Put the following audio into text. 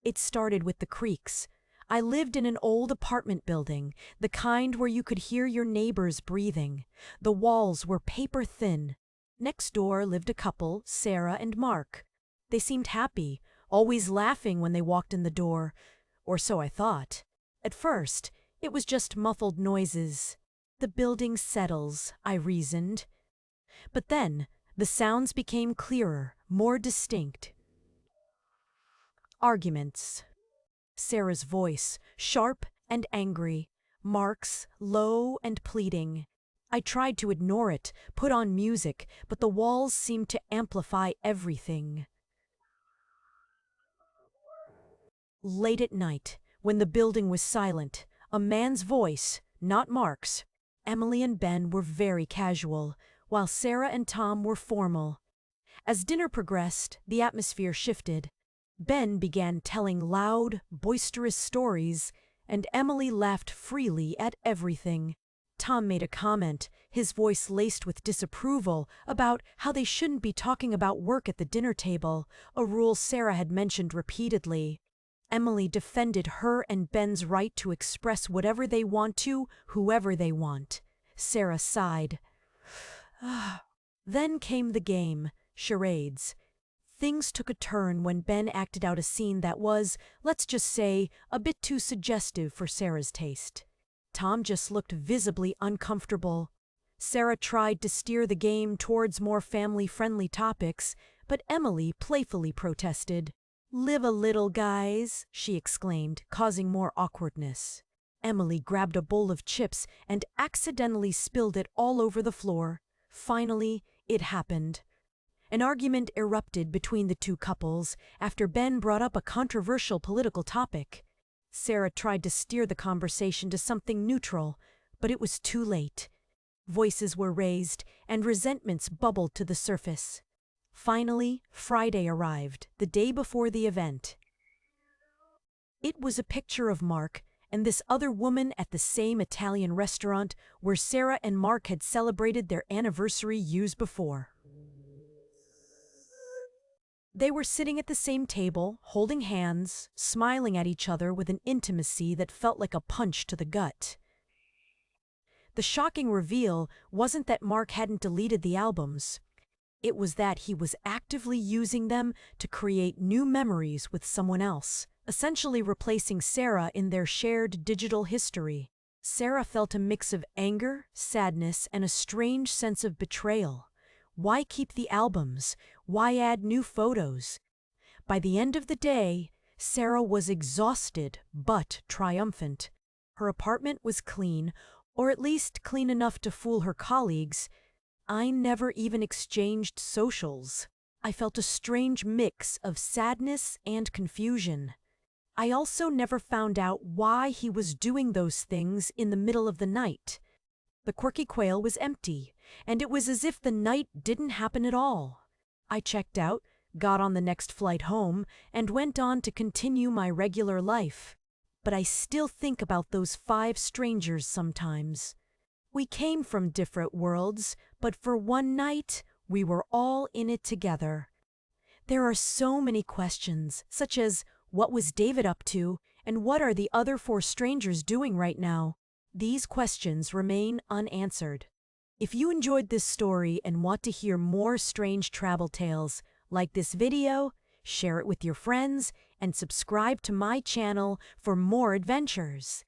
It started with the creaks. I lived in an old apartment building, the kind where you could hear your neighbors breathing. The walls were paper thin. Next door lived a couple, Sarah and Mark. They seemed happy, always laughing when they walked in the door. Or so I thought. At first, it was just muffled noises. The building settles, I reasoned. But then, the sounds became clearer, more distinct. Arguments. Sarah's voice, sharp and angry. Mark's, low and pleading. I tried to ignore it, put on music, but the walls seemed to amplify everything. Late at night, when the building was silent, a man's voice, not Mark's. Emily and Ben were very casual, while Sarah and Tom were formal. As dinner progressed, the atmosphere shifted. Ben began telling loud, boisterous stories, and Emily laughed freely at everything. Tom made a comment, his voice laced with disapproval, about how they shouldn't be talking about work at the dinner table, a rule Sarah had mentioned repeatedly. Emily defended her and Ben's right to express whatever they want to, whoever they want. Sarah sighed. Then came the game, charades. Things took a turn when Ben acted out a scene that was, let's just say, a bit too suggestive for Sarah's taste. Tom just looked visibly uncomfortable. Sarah tried to steer the game towards more family-friendly topics, but Emily playfully protested. "Live a little, guys," she exclaimed, causing more awkwardness. Emily grabbed a bowl of chips and accidentally spilled it all over the floor. Finally, it happened. An argument erupted between the two couples after Ben brought up a controversial political topic. Sarah tried to steer the conversation to something neutral, but it was too late. Voices were raised and resentments bubbled to the surface. Finally, Friday arrived, the day before the event. It was a picture of Mark and this other woman at the same Italian restaurant where Sarah and Mark had celebrated their anniversary years before. They were sitting at the same table, holding hands, smiling at each other with an intimacy that felt like a punch to the gut. The shocking reveal wasn't that Mark hadn't deleted the albums. It was that he was actively using them to create new memories with someone else, essentially replacing Sarah in their shared digital history. Sarah felt a mix of anger, sadness, and a strange sense of betrayal. Why keep the albums? Why add new photos? By the end of the day, Sarah was exhausted but triumphant. Her apartment was clean, or at least clean enough to fool her colleagues. I never even exchanged socials. I felt a strange mix of sadness and confusion. I also never found out why he was doing those things in the middle of the night. The quirky quail was empty, and it was as if the night didn't happen at all. I checked out, got on the next flight home, and went on to continue my regular life. But I still think about those 5 strangers sometimes. We came from different worlds, but for one night, we were all in it together. There are so many questions, such as, what was David up to, and what are the other 4 strangers doing right now? These questions remain unanswered. If you enjoyed this story and want to hear more strange travel tales, like this video, share it with your friends, and subscribe to my channel for more adventures.